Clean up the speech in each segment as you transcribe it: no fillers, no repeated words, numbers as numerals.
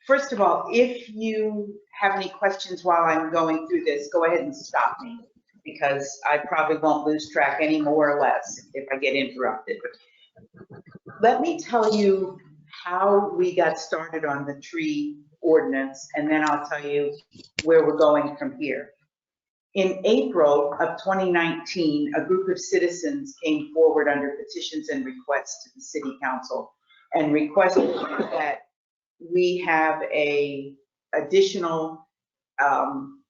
first of all, if you have any questions while I'm going through this, go ahead and stop me, because I probably won't lose track any more or less if I get interrupted. Let me tell you how we got started on the tree ordinance, and then I'll tell you where we're going from here. In April of 2019, a group of citizens came forward under petitions and requests to the City Council and requested that we have a additional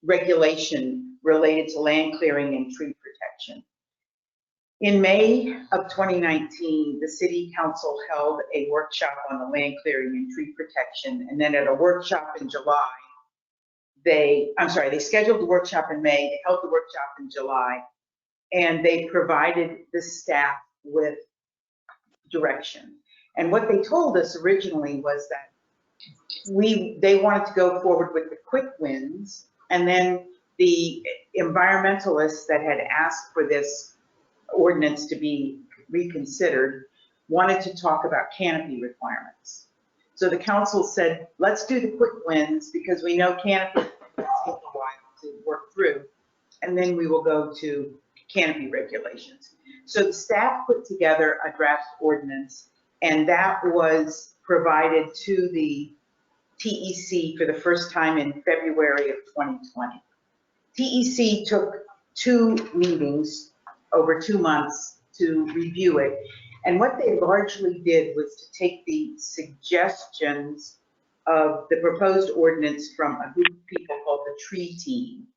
regulation related to land clearing and tree protection. In May of 2019, the City Council held a workshop on the land clearing and tree protection, and then at a workshop in July, they scheduled the workshop in May, they held the workshop in July, and they provided the staff with direction. And what they told us originally was that they wanted to go forward with the quick wins, and then the environmentalists that had asked for this ordinance to be reconsidered wanted to talk about canopy requirements. So the council said, let's do the quick wins because we know canopy will take a while to work through, and then we will go to canopy regulations. So the staff put together a draft ordinance, and that was provided to the TEC for the first time in February of 2020. TEC took 2 meetings over 2 months to review it. And what they largely did was to take the suggestions of the proposed ordinance from a group of people called the Tree Team.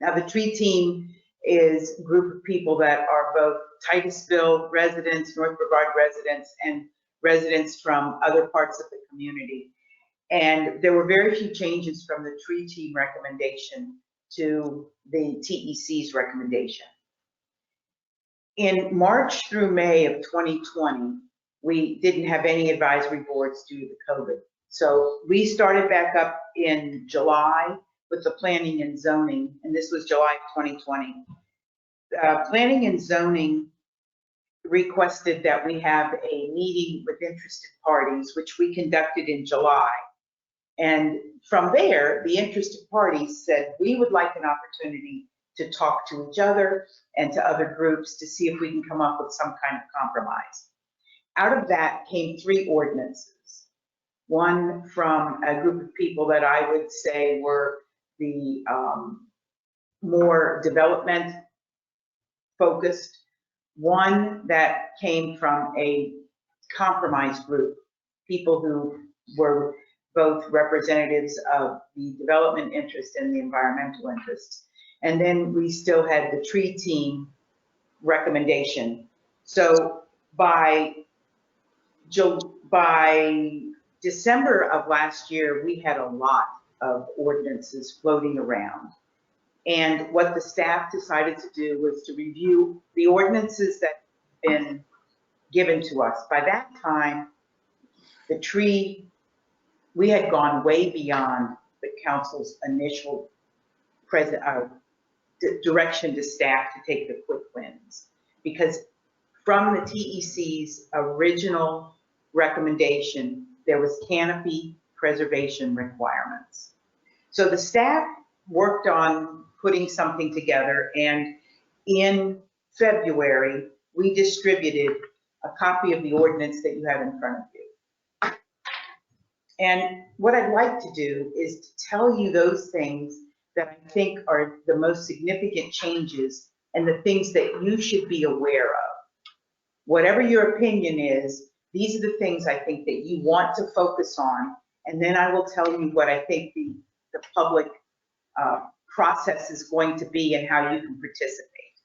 Now, the Tree Team is a group of people that are both Titusville residents, North Brevard residents, and residents from other parts of the community. And there were very few changes from the Tree Team recommendation to the TEC's recommendation. In March through May of 2020, we didn't have any advisory boards due to COVID. So we started back up in July with the planning and zoning, and this was July of 2020. Planning and zoning requested that we have a meeting with interested parties, which we conducted in July. And from there, the interested parties said, we would like an opportunity to talk to each other and to other groups to see if we can come up with some kind of compromise. Out of that came 3 ordinances. One from a group of people that I would say were the more development focused. One that came from a compromise group, people who were both representatives of the development interest and the environmental interests. And then we still had the Tree Team recommendation. So by December of last year, we had a lot of ordinances floating around. And what the staff decided to do was to review the ordinances that had been given to us. By that time, we had gone way beyond the council's initial direction to staff to take the quick wins, because from the TEC's original recommendation, there was canopy preservation requirements. So the staff worked on putting something together, and in February, we distributed a copy of the ordinance that you have in front of you. And what I'd like to do is to tell you those things that I think are the most significant changes and the things that you should be aware of. Whatever your opinion is, these are the things I think that you want to focus on, and then I will tell you what I think the public process is going to be and how you can participate.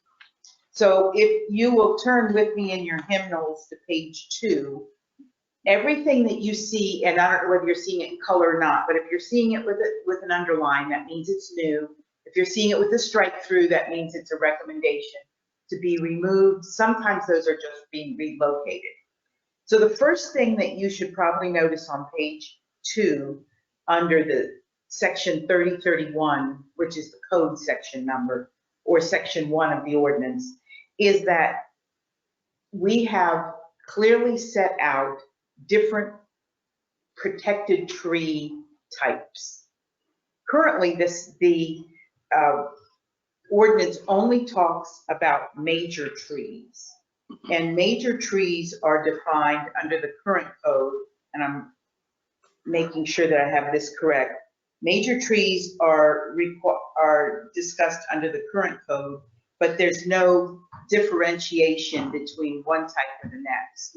So if you will turn with me in your hymnals to page 2, everything that you see, and I don't know whether you're seeing it in color or not, but if you're seeing it with an underline, that means it's new. If you're seeing it with a strike through, that means it's a recommendation to be removed. Sometimes those are just being relocated. So the first thing that you should probably notice on page 2 under the section 3031, which is the code section number, or section 1 of the ordinance, is that we have clearly set out different protected tree types. Currently, the ordinance only talks about major trees. And major trees are defined under the current code, and I'm making sure that I have this correct. Major trees are discussed under the current code, but there's no differentiation between one type and the next.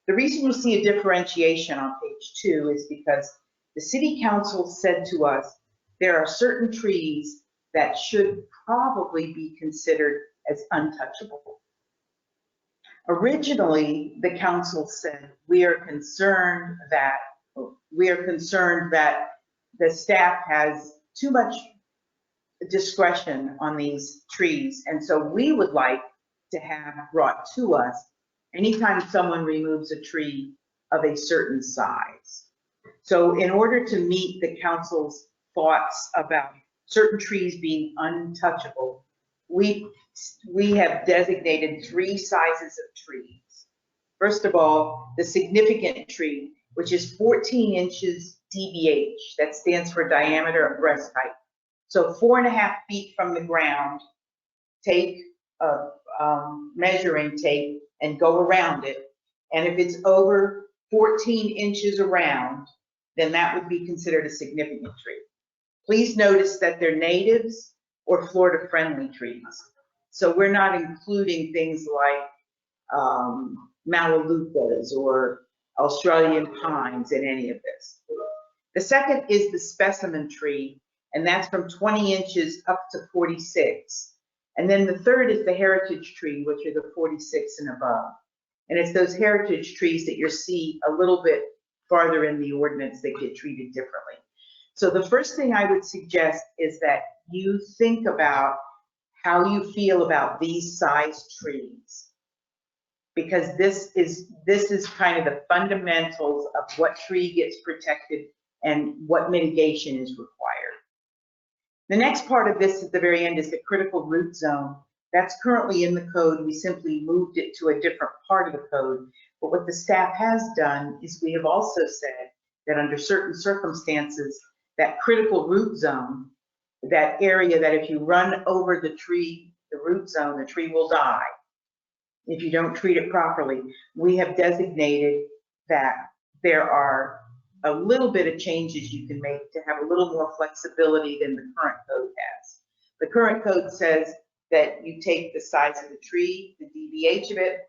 The reason you see a differentiation on page 2 is because the city council said to us, there are certain trees that should probably be considered as untouchable. Originally, the council said, we are concerned that the staff has too much discretion on these trees, and so we would like to have brought to us anytime someone removes a tree of a certain size. So in order to meet the council's thoughts about certain trees being untouchable, we have designated 3 sizes of trees. First of all, the significant tree, which is 14 inches DBH, that stands for diameter of breast height. So 4.5 feet from the ground, take a measuring tape and go around it. And if it's over 14 inches around, then that would be considered a significant tree. Please notice that they're natives or Florida-friendly trees. So we're not including things like Melaleucas or Australian pines in any of this. The second is the specimen tree, and that's from 20 inches up to 46. And then the third is the heritage tree, which are the 46 and above. And it's those heritage trees that you'll see a little bit farther in the ordinance that get treated differently. So the first thing I would suggest is that you think about how you feel about these size trees, because this is kind of the fundamentals of what tree gets protected and what mitigation is required. The next part of this at the very end is the critical root zone. That's currently in the code. We simply moved it to a different part of the code. But what the staff has done is we have also said that under certain circumstances, that critical root zone, that area that if you run over the tree, the root zone, the tree will die if you don't treat it properly. We have designated that there are a little bit of changes you can make to have a little more flexibility than the current code has. The current code says that you take the size of the tree, the DBH of it,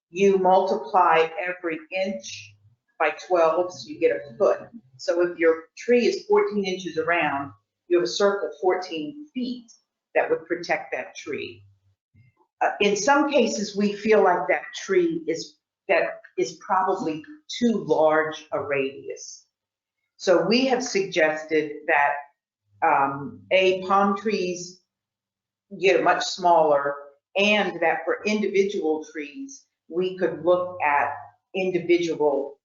you multiply every inch by 12, so you get a foot. So if your tree is 14 inches around, you have a circle 14 feet that would protect that tree. In some cases, we feel like that tree is probably too large a radius. So we have suggested that palm trees get much smaller, and that for individual trees, we could look at individual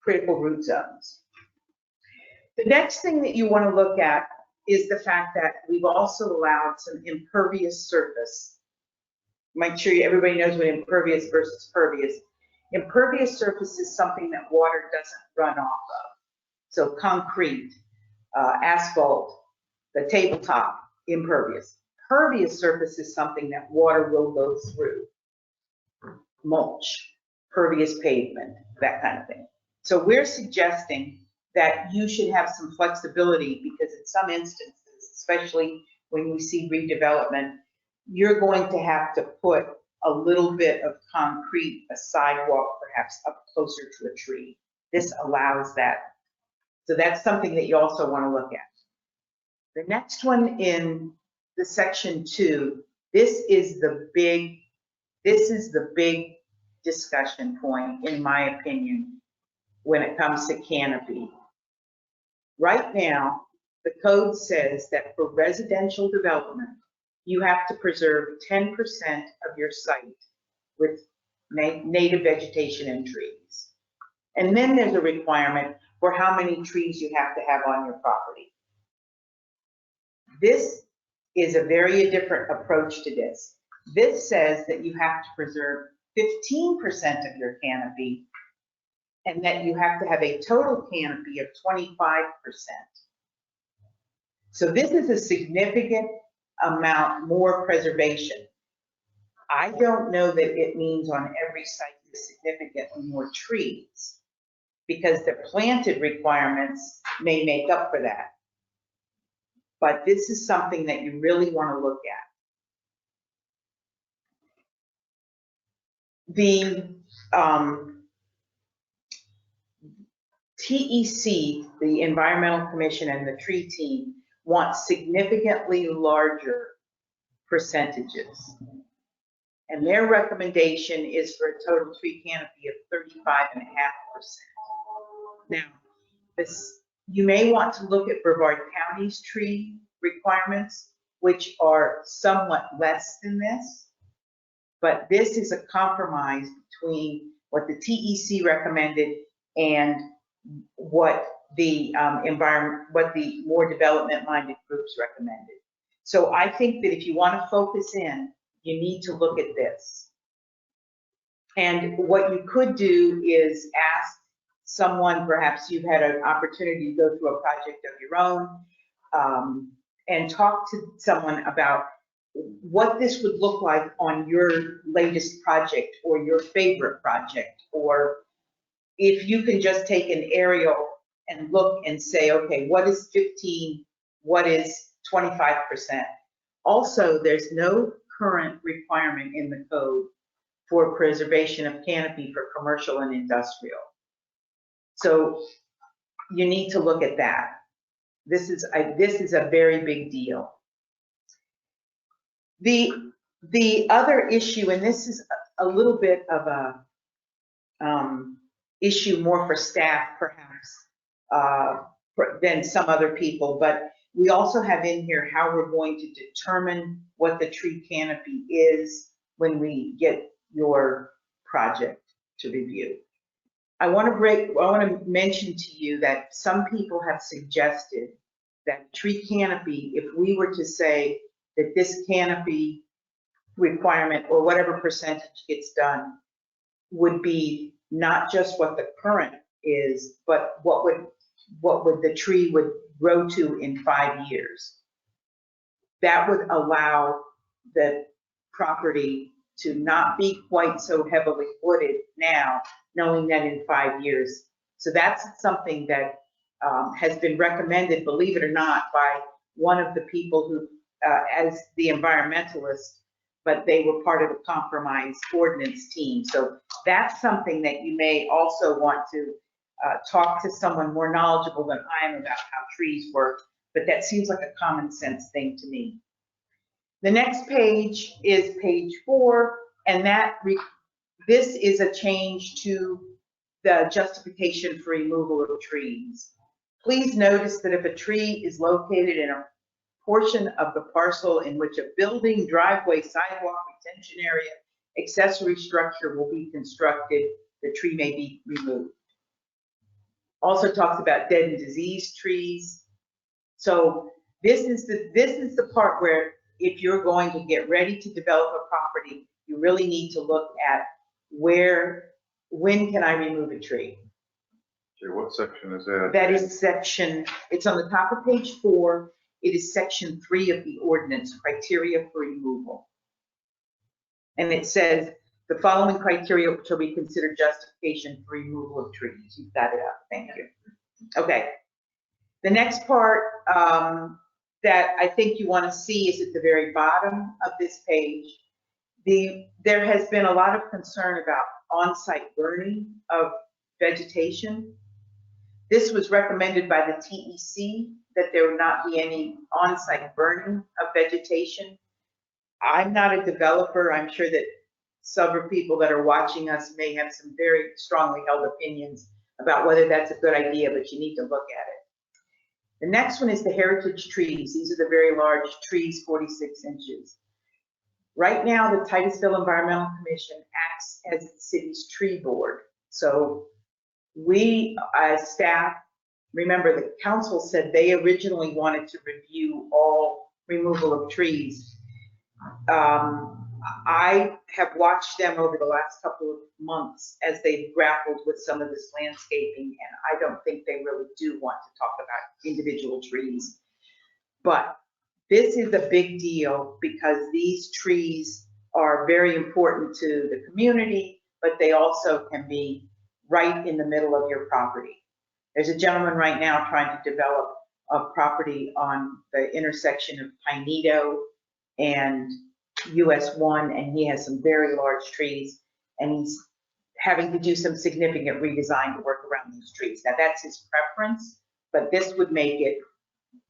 critical root zones. The next thing that you want to look at is the fact that we've also allowed some impervious surface. Make sure everybody knows what impervious versus pervious. Impervious surface is something that water doesn't run off of. So concrete, asphalt, the tabletop, impervious. Pervious surface is something that water will go through. Mulch, pervious pavement, that kind of thing. So we're suggesting that you should have some flexibility, because in some instances, especially when you see redevelopment, you're going to have to put a little bit of concrete, a sidewalk perhaps up closer to a tree. This allows that. So that's something that you also want to look at. The next one in the section 2, this is the big discussion point, in my opinion, when it comes to canopy. Right now, the code says that for residential development, you have to preserve 10% of your site with native vegetation and trees. And then there's a requirement for how many trees you have to have on your property. This is a very different approach to this. This says that you have to preserve 15% of your canopy and that you have to have a total canopy of 25%. So this is a significant amount more preservation. I don't know that it means on every site there's significantly more trees, because the planted requirements may make up for that. But this is something that you really want to look at. The TEC, the Environmental Commission, and the tree team want significantly larger percentages. And their recommendation is for a total tree canopy of 35.5%. Now, you may want to look at Brevard County's tree requirements, which are somewhat less than this, but this is a compromise between what the TEC recommended and what the what the more development-minded groups recommended. So I think that if you want to focus in, you need to look at this. And what you could do is ask someone, perhaps you've had an opportunity to go through a project of your own, and talk to someone about what this would look like on your latest project or your favorite project, or if you can just take an aerial and look and say, okay, what is 15, what is 25%? Also, there's no current requirement in the code for preservation of canopy for commercial and industrial. So you need to look at that. This is a very big deal. The other issue, and this is a little bit of a issue more for staff perhaps than some other people, but we also have in here how we're going to determine what the tree canopy is when we get your project to review. I want to mention to you that some people have suggested that tree canopy, if we were to say that this canopy requirement or whatever percentage gets done would be not just what the current is, but what would the tree would grow to in 5 years. That would allow the property to not be quite so heavily wooded now, knowing that in 5 years. So that's something that has been recommended, believe it or not, by one of the people who, as the environmentalist, but they were part of the compromise ordinance team. So that's something that you may also want to talk to someone more knowledgeable than I am about how trees work, but that seems like a common sense thing to me. The next page is page 4, and this is a change to the justification for removal of trees. Please notice that if a tree is located in a portion of the parcel in which a building, driveway, sidewalk, retention area, accessory structure will be constructed, the tree may be removed. Also talks about dead and diseased trees. So this is the part where if you're going to get ready to develop a property, you really need to look at when can I remove a tree? Okay, what section is that? That is it's on the top of page 4. It is section 3 of the ordinance, criteria for removal. And it says the following criteria shall be considered justification for removal of trees. You've got it up, thank you. Okay, the next part that I think you want to see is at the very bottom of this page. There has been a lot of concern about on-site burning of vegetation. This was recommended by the TEC that there would not be any on-site burning of vegetation. I'm not a developer. I'm sure that several people that are watching us may have some very strongly held opinions about whether that's a good idea, but you need to look at it. The next one is the heritage trees. These are the very large trees, 46 inches. Right now, the Titusville Environmental Commission acts as the city's tree board. So we, as staff, remember the council said they originally wanted to review all removal of trees. I have watched them over the last couple of months as they've grappled with some of this landscaping, and I don't think they really do want to talk about individual trees. But this is a big deal because these trees are very important to the community, but they also can be right in the middle of your property. There's a gentleman right now trying to develop a property on the intersection of Pinedo and US 1, and he has some very large trees, and he's having to do some significant redesign to work around these trees. Now, that's his preference, but this would make it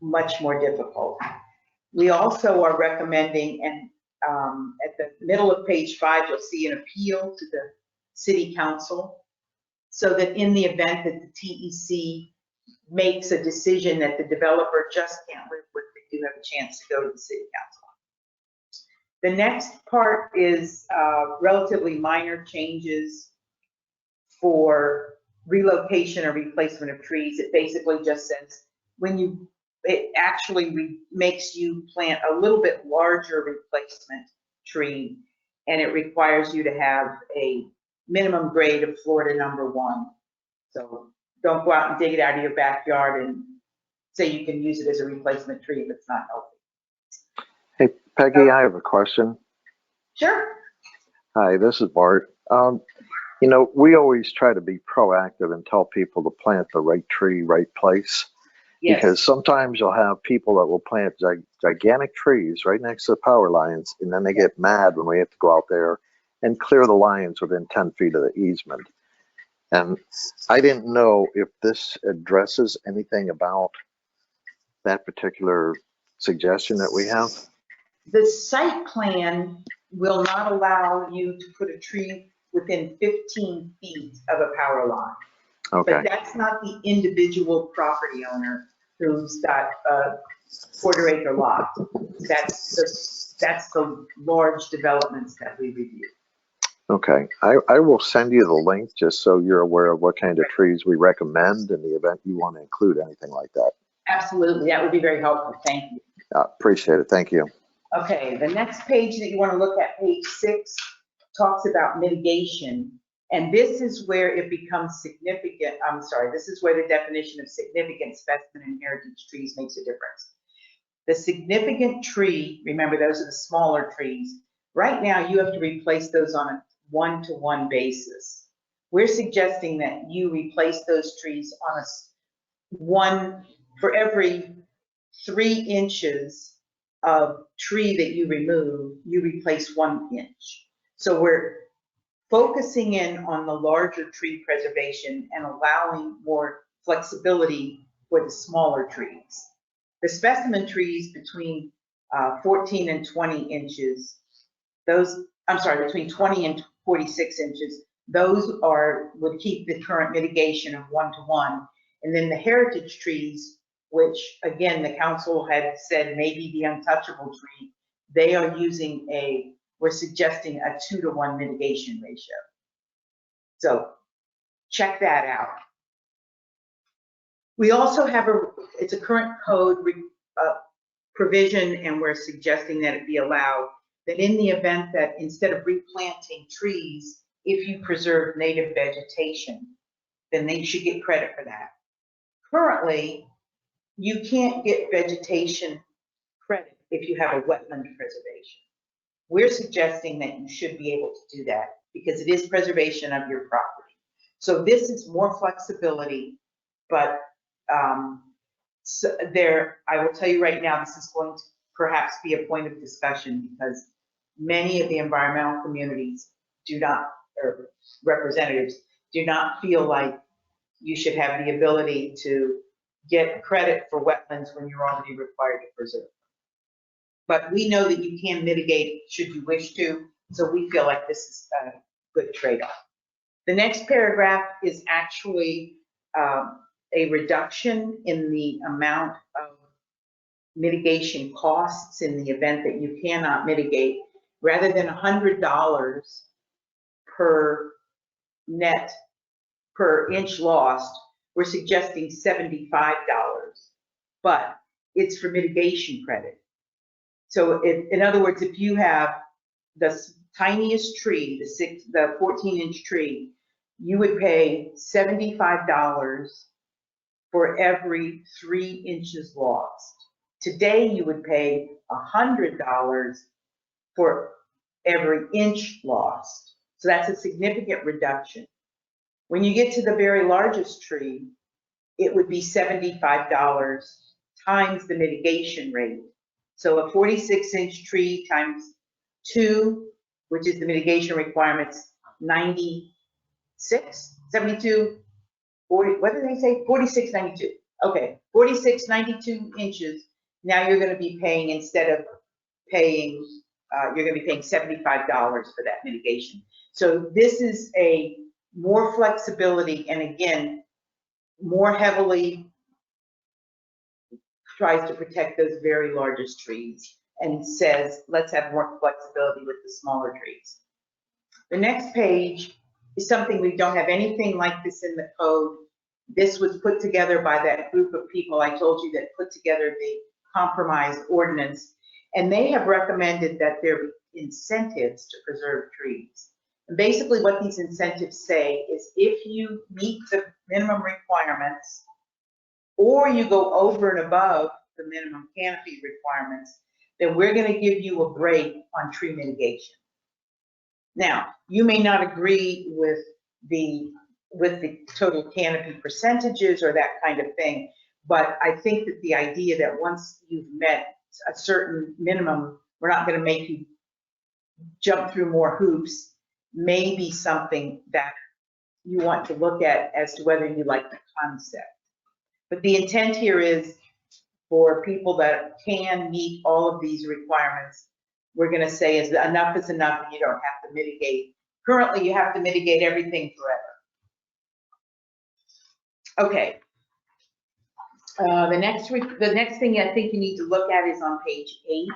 much more difficult. We also are recommending, and at the middle of page 5, you'll see an appeal to the city council, so that in the event that the TEC makes a decision that the developer just can't live with, they do have a chance to go to the city council. The next part is relatively minor changes for relocation or replacement of trees. It basically just says it actually makes you plant a little bit larger replacement tree, and it requires you to have a minimum grade of Florida #1. So don't go out and dig it out of your backyard and say you can use it as a replacement tree if it's not healthy. Hey, Peggy, I have a question. Sure. Hi, this is Bart. You know, we always try to be proactive and tell people to plant the right tree, right place. Yes. Because sometimes you'll have people that will plant gigantic trees right next to the power lines, and then they get mad when we have to go out there and clear the lines within 10 feet of the easement. And I didn't know if this addresses anything about that particular suggestion that we have. The site plan will not allow you to put a tree within 15 feet of a power line. Okay. But that's not the individual property owner who's got a quarter-acre lot. That's the large developments that we review. Okay, I will send you the link just so you're aware of what kind of trees we recommend in the event you want to include anything like that. Absolutely, that would be very helpful. Thank you. Appreciate it. Thank you. Okay, the next page that you want to look at, page 6, talks about mitigation. And this is where it becomes significant. I'm sorry, this is where the definition of significant specimen and heritage trees makes a difference. The significant tree, remember those are the smaller trees. Right now you have to replace those on a 1-to-1 basis. We're suggesting that you replace those trees on for every 3 inches of tree that you remove, you replace 1 inch. So we're focusing in on the larger tree preservation and allowing more flexibility for the smaller trees. The specimen trees between 14 and 20 inches, between 20 and 46 inches, those would keep the current mitigation of 1-to-1. And then the heritage trees, which again, the council had said may be the untouchable tree, we're suggesting a 2-to-1 mitigation ratio. So check that out. We also have it's a current code provision, and we're suggesting that it be allowed that in the event that instead of replanting trees, if you preserve native vegetation, then they should get credit for that. Currently, you can't get vegetation credit if you have a wetland preservation. We're suggesting that you should be able to do that because it is preservation of your property. So this is more flexibility, but I will tell you right now, this is going to perhaps be a point of discussion because many of the environmental communities or representatives do not feel like you should have the ability to get credit for wetlands when you're already required to preserve them. But we know that you can mitigate should you wish to, so we feel like this is a good trade-off. The next paragraph is actually a reduction in the amount of mitigation costs in the event that you cannot mitigate. Rather than $100 per inch lost, we're suggesting $75, but it's for mitigation credit. So in other words, if you have the tiniest tree, the 14-inch tree, you would pay $75 for every 3 inches lost. Today, you would pay $100 for every inch lost. So that's a significant reduction. When you get to the very largest tree, it would be $75 times the mitigation rate. So a 46-inch tree times 2, which is the mitigation requirements, 96, 72, 40, what did they say? 46, 92. Okay, 46, 92 inches. Now you're going to be paying, instead of paying, you're going to be paying $75 for that mitigation. So this is a more flexibility, and again, more heavily tries to protect those very largest trees and says, let's have more flexibility with the smaller trees. The next page is something, we don't have anything like this in the code. This was put together by that group of people I told you that put together the compromise ordinance, and they have recommended that there be incentives to preserve trees. And basically what these incentives say is, if you meet the minimum requirements or you go over and above the minimum canopy requirements, then we're going to give you a break on tree mitigation. Now, you may not agree with the total canopy percentages or that kind of thing, but I think that the idea that once you've met a certain minimum, we're not going to make you jump through more hoops, may be something that you want to look at as to whether you like the concept. But the intent here is for people that can meet all of these requirements, we're going to say is enough is enough, and you don't have to mitigate. Currently, you have to mitigate everything forever. Okay. The next thing I think you need to look at is on page 8,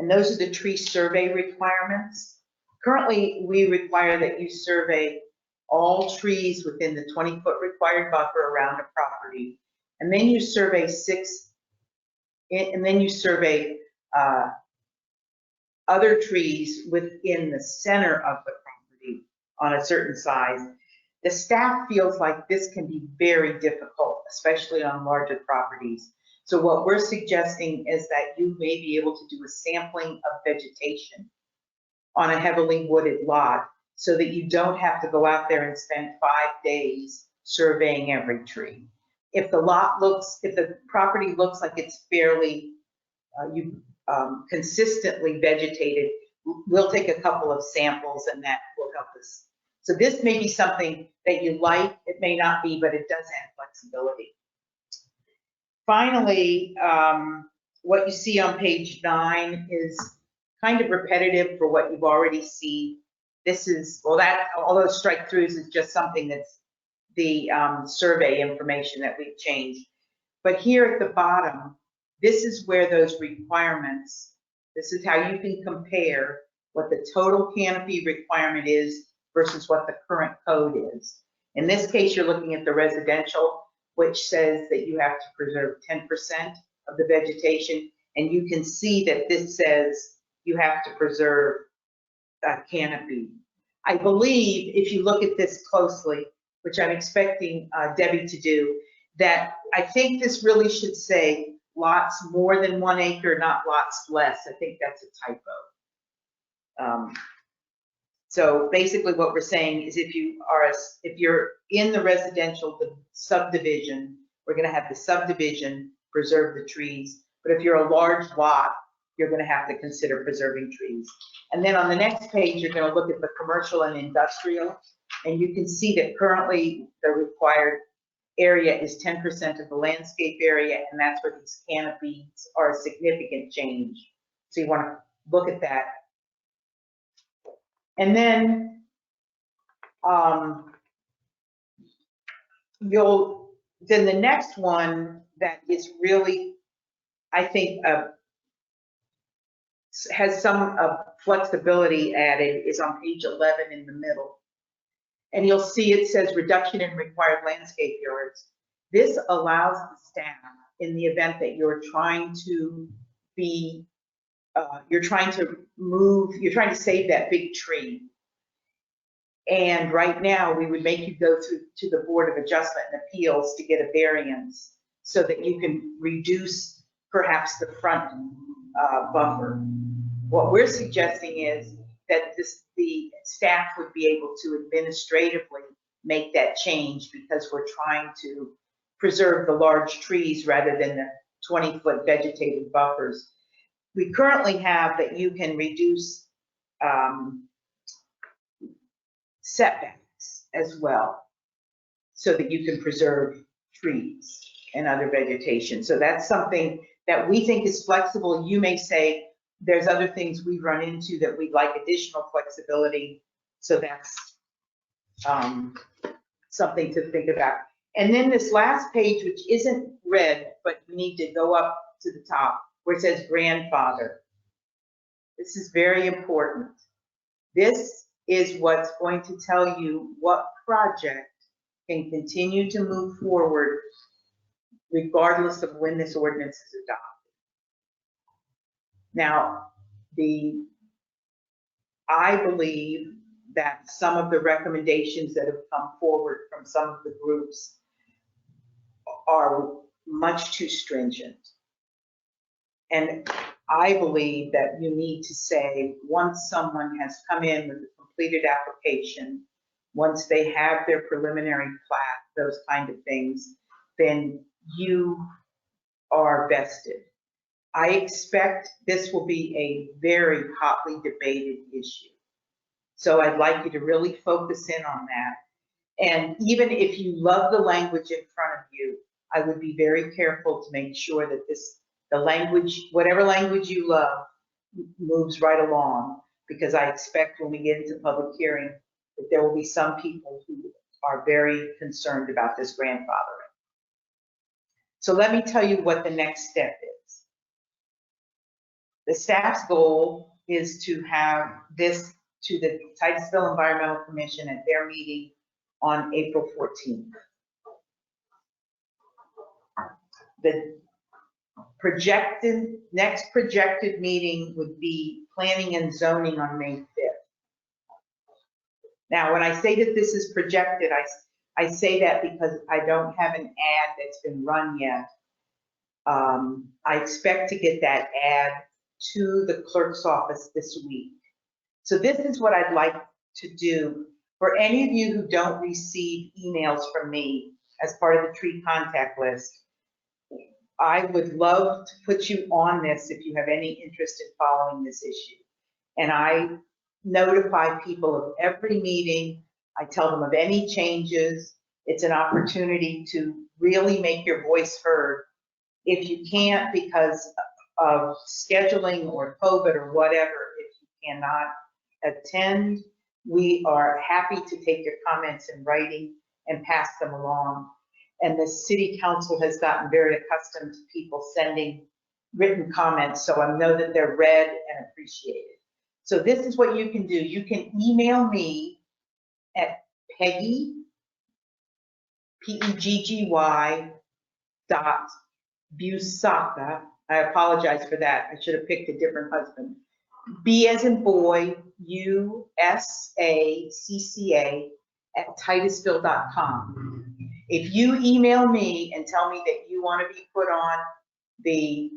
and those are the tree survey requirements. Currently, we require that you survey all trees within the 20-foot required buffer around a property, and then you survey other trees within the center of the property on a certain size. The staff feels like this can be very difficult, especially on larger properties. So what we're suggesting is that you may be able to do a sampling of vegetation on a heavily wooded lot, so that you don't have to go out there and spend 5 days surveying every tree. If the property looks like it's fairly consistently vegetated, we'll take a couple of samples and that will help us. So this may be something that you like, it may not be, but it does have flexibility. Finally, what you see on page 9 is kind of repetitive for what you've already seen. This is, well, that, all those strike throughs is just something that's the survey information that we've changed. But here at the bottom, this is where those requirements, this is how you can compare what the total canopy requirement is versus what the current code is. In this case, you're looking at the residential, which says that you have to preserve 10% of the vegetation. And you can see that this says you have to preserve a canopy. I believe if you look at this closely, which I'm expecting Debbie to do, that I think this really should say lots more than 1 acre, not lots less. I think that's a typo. So basically what we're saying is if you're in the residential subdivision, we're going to have the subdivision preserve the trees. But if you're a large lot, you're going to have to consider preserving trees. And then on the next page, you're going to look at the commercial and industrial, and you can see that currently the required area is 10% of the landscape area, and that's where these canopies are a significant change. So you want to look at that. And then then the next one that is really, I think, has some flexibility added is on page 11 in the middle. And you'll see it says reduction in required landscape yards. This allows the staff, in the event that you're trying to be you're trying to save that big tree. And right now, we would make you go to the Board of Adjustment and Appeals to get a variance so that you can reduce perhaps the front buffer. What we're suggesting is that the staff would be able to administratively make that change because we're trying to preserve the large trees rather than the 20-foot vegetated buffers. We currently have that you can reduce setbacks as well so that you can preserve trees and other vegetation. So that's something that we think is flexible. You may say there's other things we run into that we'd like additional flexibility. So that's something to think about. And then this last page, which isn't red, but you need to go up to the top where it says grandfather. This is very important. This is what's going to tell you what project can continue to move forward regardless of when this ordinance is adopted. Now, I believe that some of the recommendations that have come forward from some of the groups are much too stringent. And I believe that you need to say, once someone has come in with a completed application, once they have their preliminary plat, those kind of things, then you are vested. I expect this will be a very hotly debated issue. So I'd like you to really focus in on that. And even if you love the language in front of you, I would be very careful to make sure that the language, whatever language you love, moves right along, because I expect when we get into public hearing that there will be some people who are very concerned about this grandfathering. So let me tell you what the next step is. The staff's goal is to have this to the Titusville Environmental Commission at their meeting on April 14th. The next projected meeting would be planning and zoning on May 5th. Now, when I say that this is projected, I say that because I don't have an ad that's been run yet. I expect to get that ad to the clerk's office this week. So this is what I'd like to do. For any of you who don't receive emails from me as part of the tree contact list, I would love to put you on this if you have any interest in following this issue. And I notify people of every meeting. I tell them of any changes. It's an opportunity to really make your voice heard. If you can't because of scheduling or COVID or whatever, if you cannot attend, we are happy to take your comments in writing and pass them along. And the city council has gotten very accustomed to people sending written comments, so I know that they're read and appreciated. So this is what you can do. You can email me at Peggy, P-E-G-G-Y, Busacca. I apologize for that. I should have picked a different husband. B as in boy, U-S-A-C-C-A at Titusville.com. If you email me and tell me that you want to be put on the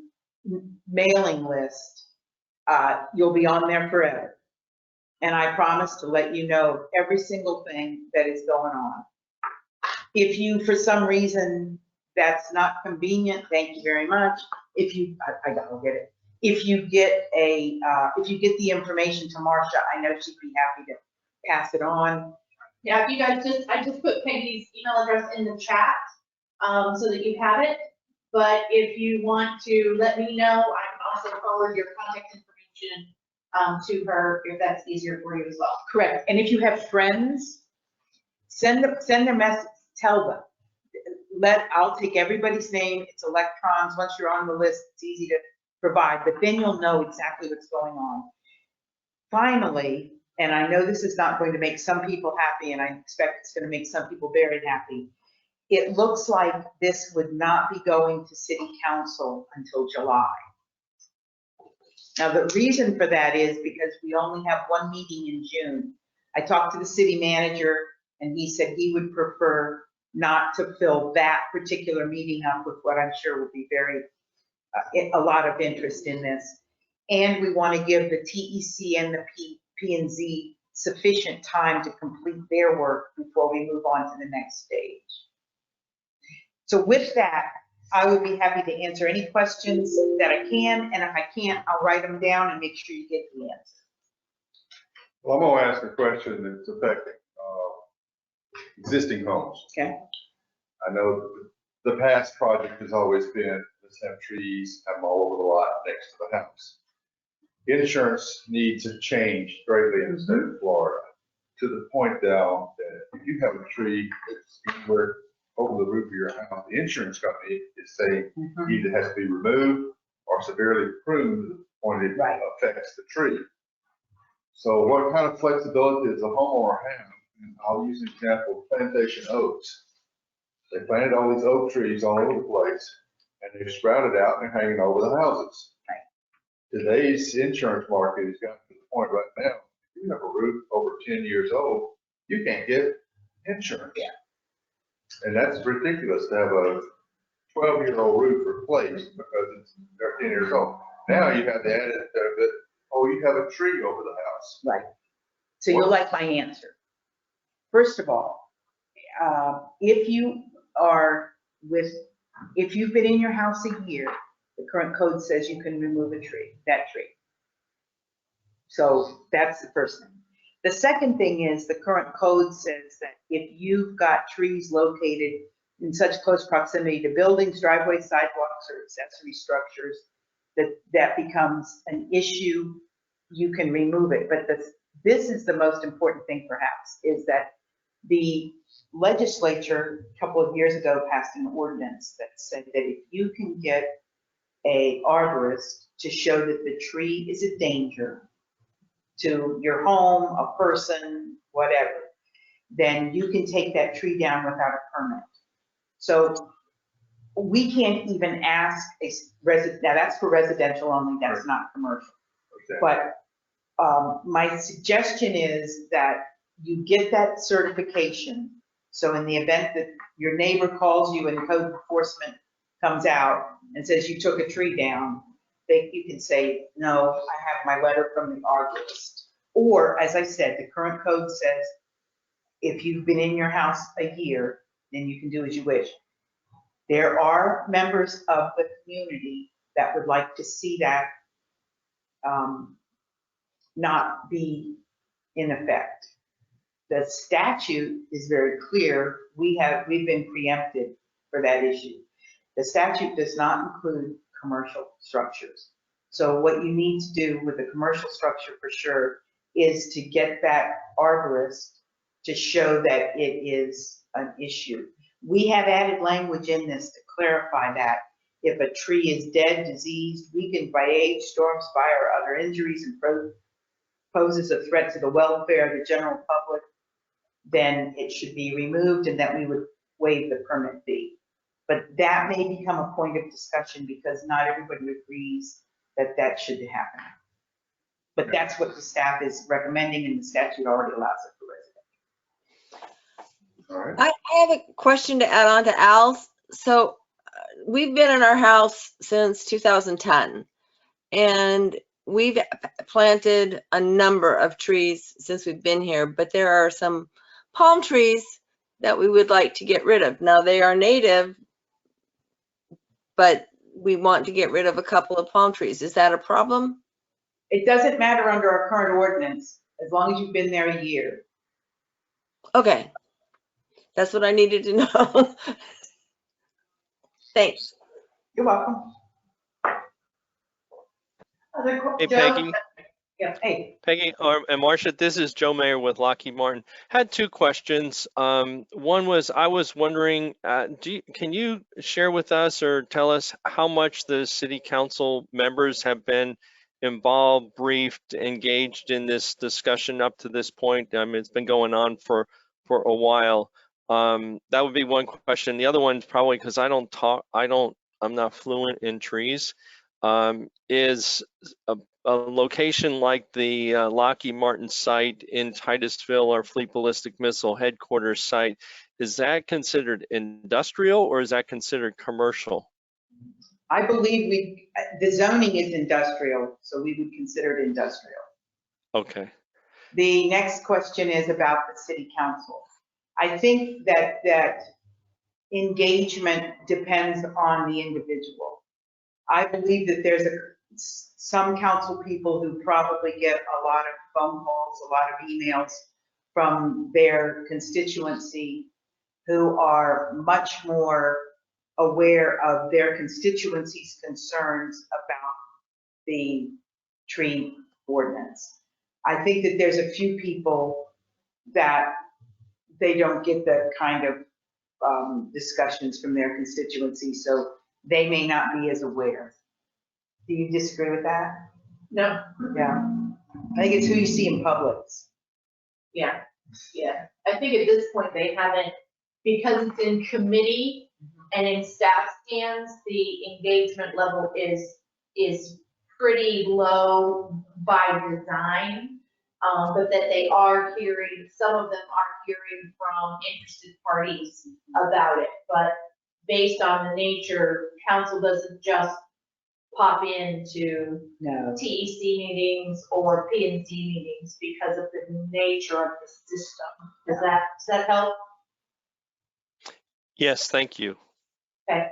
mailing list, you'll be on there forever. And I promise to let you know every single thing that is going on. If you, for some reason, that's not convenient, thank you very much. If you, I'll get it. If you get the information to Marcia, I know she'd be happy to pass it on. Yeah, if you guys I just put Peggy's email address in the chat so that you have it. But if you want to let me know, I can also forward your contact information to her if that's easier for you as well. Correct. And if you have friends, send a message, tell them. I'll take everybody's name. It's electrons. Once you're on the list, it's easy to provide, but then you'll know exactly what's going on. Finally, and I know this is not going to make some people happy, and I expect it's going to make some people very happy, it looks like this would not be going to city council until July. Now, the reason for that is because we only have one meeting in June. I talked to the city manager, and he said he would prefer not to fill that particular meeting up with what I'm sure will be a lot of interest in this. And we want to give the TEC and the P&Z sufficient time to complete their work before we move on to the next stage. So with that, I would be happy to answer any questions that I can, and if I can't, I'll write them down and make sure you get the answer. Well, I'm gonna ask a question that's affecting, existing homes. Okay. I know the past project has always been, let's have trees, have them all over the lot next to the house. Insurance needs have changed greatly in the state of Florida, to the point now that if you have a tree that's anywhere over the roof of your house, the insurance company is saying either has to be removed or severely pruned to the point it Right. affects the tree. So what kind of flexibility does a homeowner have? And I'll use an example of plantation oaks. They planted all these oak trees all over the place, and they've sprouted out and they're hanging over the houses. Right. Today's insurance market has gotten to the point right now, if you have a roof over 10 years old, you can't get insurance. Yeah. And that's ridiculous to have a 12-year-old roof replaced because they're 10 years old. Now you have the added benefit, oh, you have a tree over the house. Right. So you'll like my answer. First of all, if you've been in your house a year, the current code says you can remove that tree. So that's the first thing. The second thing is the current code says that if you've got trees located in such close proximity to buildings, driveways, sidewalks, or accessory structures, that becomes an issue, you can remove it. But this is the most important thing perhaps, is that the legislature a couple of years ago passed an ordinance that said that if you can get an arborist to show that the tree is a danger to your home, a person, whatever, then you can take that tree down without a permit. So we can't even ask now that's for residential only, that's not commercial. Okay. But my suggestion is that you get that certification. So in the event that your neighbor calls you and code enforcement comes out and says you took a tree down, you can say, no, I have my letter from the arborist. Or, as I said, the current code says if you've been in your house a year, then you can do as you wish. There are members of the community that would like to see that not be in effect. The statute is very clear. We've been preempted for that issue. The statute does not include commercial structures. So what you need to do with a commercial structure for sure is to get that arborist to show that it is an issue. We have added language in this to clarify that if a tree is dead, diseased, weakened by age, storms, fire, or other injuries, and poses a threat to the welfare of the general public, then it should be removed and that we would waive the permit fee. But that may become a point of discussion because not everybody agrees that that should happen. But that's what the staff is recommending, and the statute already allows it for residential. All right. I have a question to add on to Al's. So we've been in our house since 2010, and we've planted a number of trees since we've been here, but there are some palm trees that we would like to get rid of. Now, they are native, but we want to get rid of a couple of palm trees. Is that a problem? It doesn't matter under our current ordinance, as long as you've been there a year. Okay. That's what I needed to know. Thanks. You're welcome. Hey, Peggy. Yeah, hey. Peggy and Marcia, this is Joe Mayer with Lockheed Martin. Had two questions. One was, I was wondering, can you share with us or tell us how much the city council members have been involved, briefed, engaged in this discussion up to this point? I mean, it's been going on for a while. That would be one question. The other one's probably because I'm not fluent in trees, is a location like the Lockheed Martin site in Titusville, our Fleet Ballistic Missile headquarters site, is that considered industrial or is that considered commercial? I believe the zoning is industrial, so we would consider it industrial. Okay. The next question is about the city council. I think that engagement depends on the individual. I believe that there's some council people who probably get a lot of phone calls, a lot of emails from their constituency who are much more aware of their constituency's concerns about the tree ordinance. I think that there's a few people that they don't get the kind of discussions from their constituency, so they may not be as aware. Do you disagree with that? No, Yeah. I think it's who you see in Publix. yeah. I think at this point, they haven't, because it's in committee and in staff stands, the engagement level is pretty low by design. But that they are hearing, some of them are hearing from interested parties about it. But based on the nature, council doesn't just pop into No. TEC meetings or P&Z meetings because of the nature of the system. Does that help? Yes, thank you. Okay.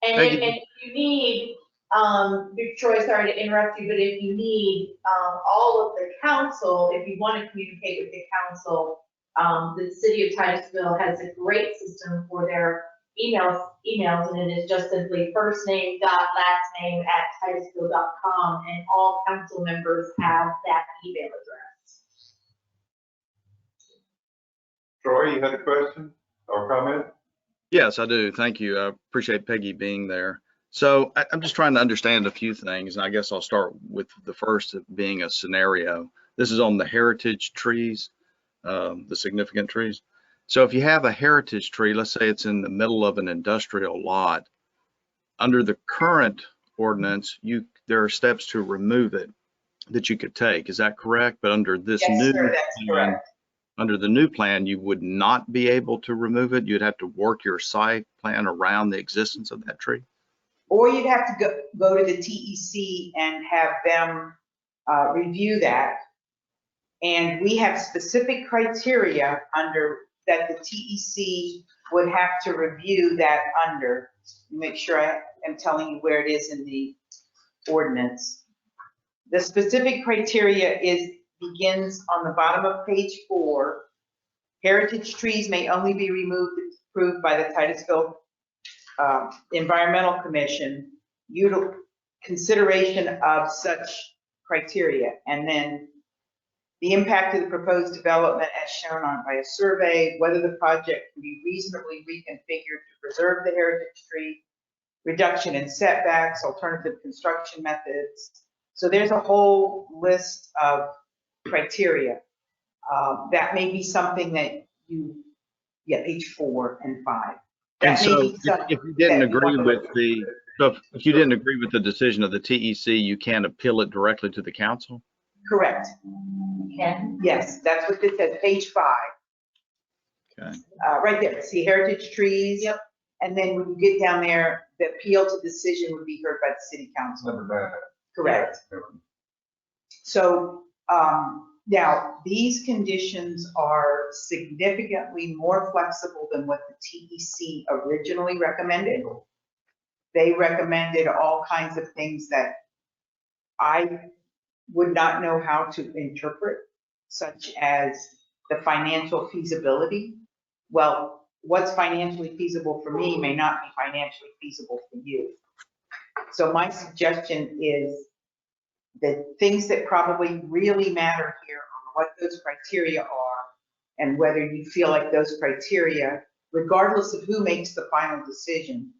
And Peggy. if you need, Troy, sorry to interrupt you, but if you need all of the council, if you want to communicate with the council, the City of Titusville has a great system for their emails, and it is just simply first name dot last name at titusville.com, and all council members have that email address. Troy, you had a question or comment? Yes, I do. Thank you. I appreciate Peggy being there. So I'm just trying to understand a few things, and I guess I'll start with the first being a scenario. This is on the heritage trees, the significant trees. So if you have a heritage tree, let's say it's in the middle of an industrial lot, under the current ordinance, there are steps to remove it that you could take. Is that correct? But under this Yes, new sir, that's plan, correct. under the new plan, you would not be able to remove it. You'd have to work your site plan around the existence of that tree. Or you'd have to go to the TEC and have them review that. And we have specific criteria under that the TEC would have to review that under. Make sure I am telling you where it is in the ordinance. The specific criteria begins on the bottom of page 4. Heritage trees may only be removed if approved by the Titusville Environmental Commission, consideration of such criteria, and then the impact of the proposed development as shown by a survey, whether the project can be reasonably reconfigured to preserve the heritage tree, reduction in setbacks, alternative construction methods. So there's a whole list of criteria. That may be something that page 4 and 5. And so if you didn't agree with if you didn't agree with the decision of the TEC, you can't appeal it directly to the council? Correct. Okay. Yes, that's what this says, page 5. Okay. Right there, see heritage trees? Yep. And then when you get down there, the appeal to decision would be heard by the city council. Never bad. Correct. So now these conditions are significantly more flexible than what the TEC originally recommended. They recommended all kinds of things that I would not know how to interpret, such as the financial feasibility. Well, what's financially feasible for me may not be financially feasible for you. So my suggestion is the things that probably really matter here are what those criteria are and whether you feel like those criteria, regardless of who makes the final decision,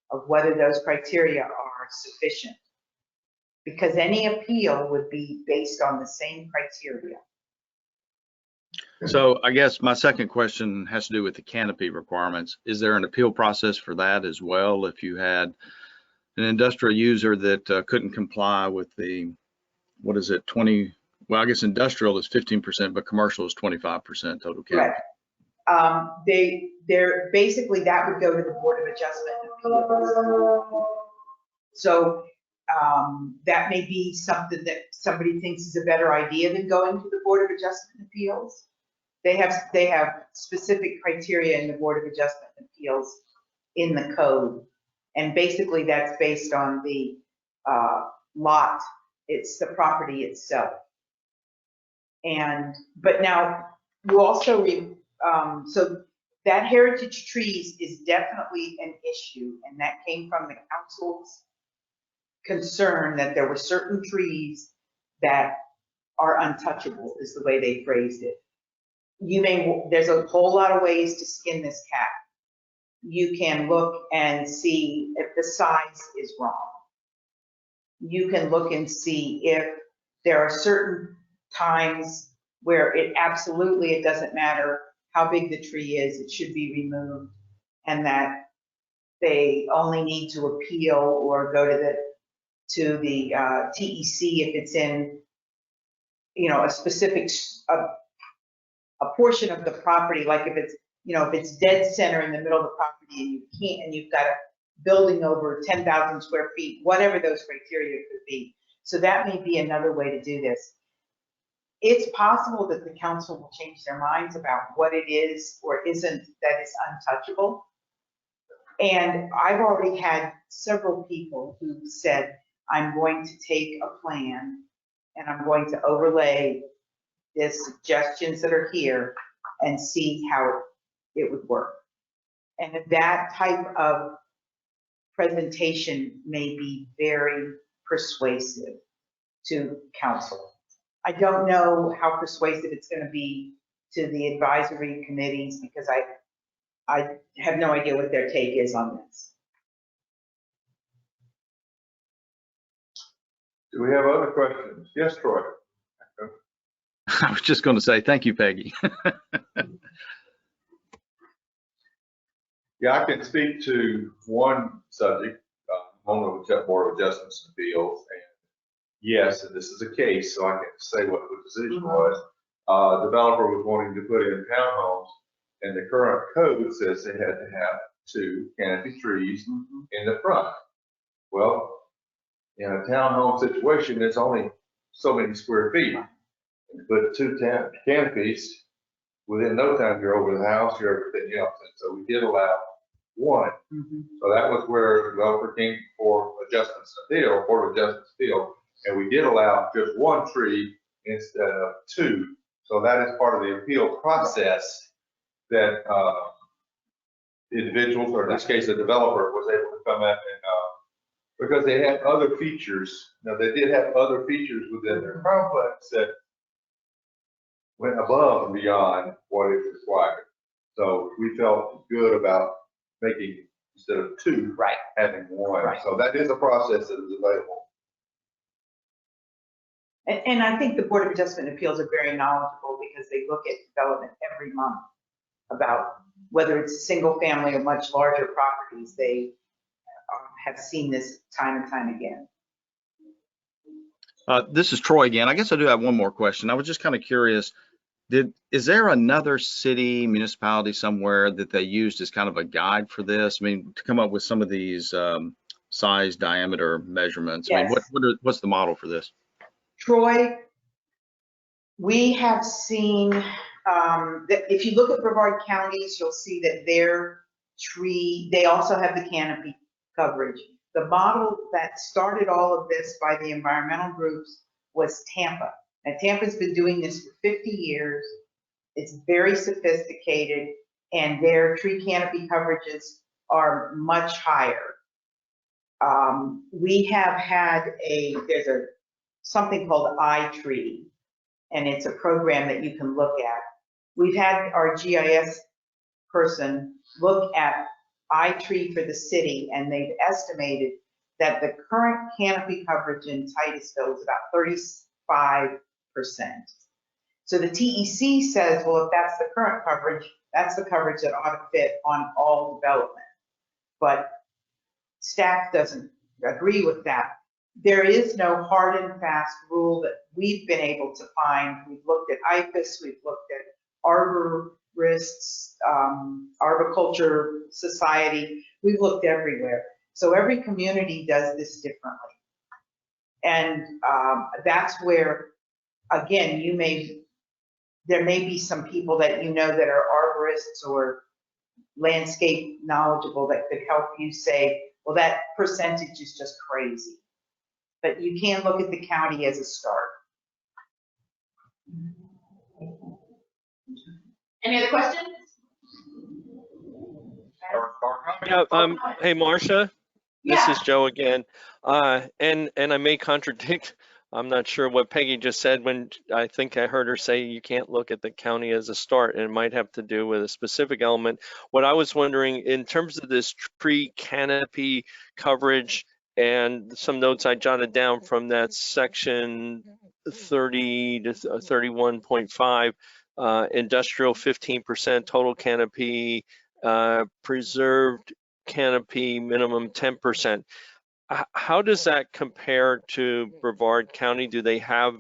of whether those criteria are sufficient. Because any appeal would be based on the same criteria. So I guess my second question has to do with the canopy requirements. Is there an appeal process for that as well? If you had an industrial user that couldn't comply with the, what is it, 20, well, I guess industrial is 15%, but commercial is 25% total canopy. Correct. They're basically, that would go to the Board of Adjustment and Appeals. So that may be something that somebody thinks is a better idea than going to the Board of Adjustment and Appeals. They have specific criteria in the Board of Adjustment and Appeals in the code. And basically that's based on the lot, it's the property itself. But now you also, so that heritage trees is definitely an issue, and that came from the council's concern that there were certain trees that are untouchable, is the way they phrased it. There's a whole lot of ways to skin this cat. You can look and see if the size is wrong. You can look and see if there are certain times where it doesn't matter how big the tree is, it should be removed, and that they only need to appeal or go to the TEC if it's in, a specific, a portion of the property, like if it's dead center in the middle of the property and you've got a building over 10,000 square feet, whatever those criteria could be. So that may be another way to do this. It's possible that the council will change their minds about what it is or isn't that is untouchable. And I've already had several people who said, I'm going to take a plan and I'm going to overlay the suggestions that are here and see how it would work. And that type of presentation may be very persuasive to council. I don't know how persuasive it's going to be to the advisory committees because I have no idea what their take is on this. Do we have other questions? Yes, Troy. I was just going to say, thank you, Peggy. Yeah, I can speak to one subject, on the Board of Adjustments and Appeals. And yes, and this is a case, so I can say what the decision was. Developer was wanting to put in townhomes, and the current code says they had to have 2 canopy trees in the front. Well, in a townhome situation, there's only so many square feet. And to put 2 canopies, within no time you're over the house, you're everything else. And so we did allow 1. So that was where the developer came for adjustments to appeal, Board of Adjustments appeal, and we did allow just 1 tree instead of 2. So that is part of the appeal process that individuals, or in this case, the developer, was able to come up and because they had other features. Now they did have other features within their complex that went above and beyond what is required. So we felt good about making, instead of 2, having 1. Right. So that is a process that is available. And I think the Board of Adjustment and Appeals are very knowledgeable because they look at development every month about whether it's a single family or much larger properties. They have seen this time and time again. This is Troy again. I guess I do have one more question. I was just kind of curious. Is there another city, municipality somewhere that they used as kind of a guide for this? I mean, to come up with some of these size, diameter measurements. Yes. I mean, what's the model for this? Troy, we have seen that if you look at Brevard counties, you'll see that their tree, they also have the canopy coverage. The model that started all of this by the environmental groups was Tampa. And Tampa's been doing this for 50 years. It's very sophisticated, and their tree canopy coverages are much higher. We have had there's something called iTree, and it's a program that you can look at. We've had our GIS person look at iTree for the city, and they've estimated that the current canopy coverage in Titusville is about 35%. So the TEC says, well, if that's the current coverage, that's the coverage that ought to fit on all development. But staff doesn't agree with that. There is no hard and fast rule that we've been able to find. We've looked at IFAS, we've looked at arborists, arboriculture society, we've looked everywhere. So every community does this differently. And that's where, again, there may be some people that you know that are arborists or landscape knowledgeable that could help you say, well, that percentage is just crazy. But you can look at the county as a start. Any other questions? Yeah, hey, Marcia, this Yeah. is Joe again. And I may contradict, I'm not sure what Peggy just said when I think I heard her say you can't look at the county as a start, and it might have to do with a specific element. What I was wondering, in terms of this tree canopy coverage and some notes I jotted down from that section 30 to 31.5, industrial 15%, total canopy, preserved canopy minimum 10%. How does that compare to Brevard County? Do they have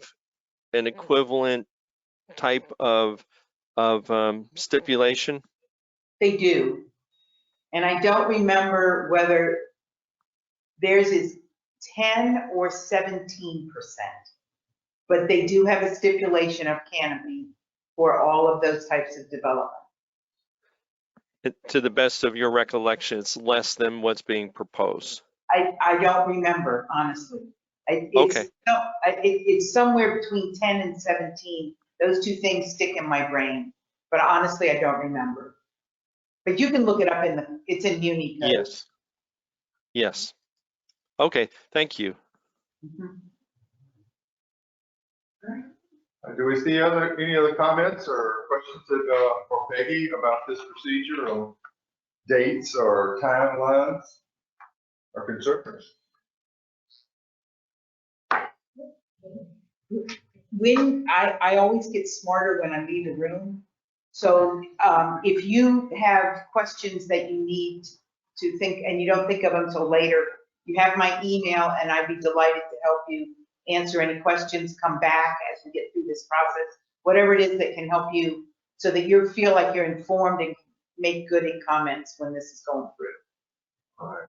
an equivalent type of stipulation? They do. And I don't remember whether theirs is 10 or 17%, but they do have a stipulation of canopy for all of those types of development. To the best of your recollection, it's less than what's being proposed. I don't remember, honestly. Okay. It's somewhere between 10 and 17. Those two things stick in my brain, but honestly, I don't remember. But you can look it up it's in Muni code. Yes. Yes. Okay, thank you. Mhm. Do we see any other comments or questions for Peggy about this procedure or dates or timelines or concerns? When I always get smarter when I leave the room. So if you have questions that you need to think and you don't think of them until later, you have my email and I'd be delighted to help you answer any questions, come back as we get through this process, whatever it is that can help you so that you feel like you're informed and make good comments when this is going through. All right.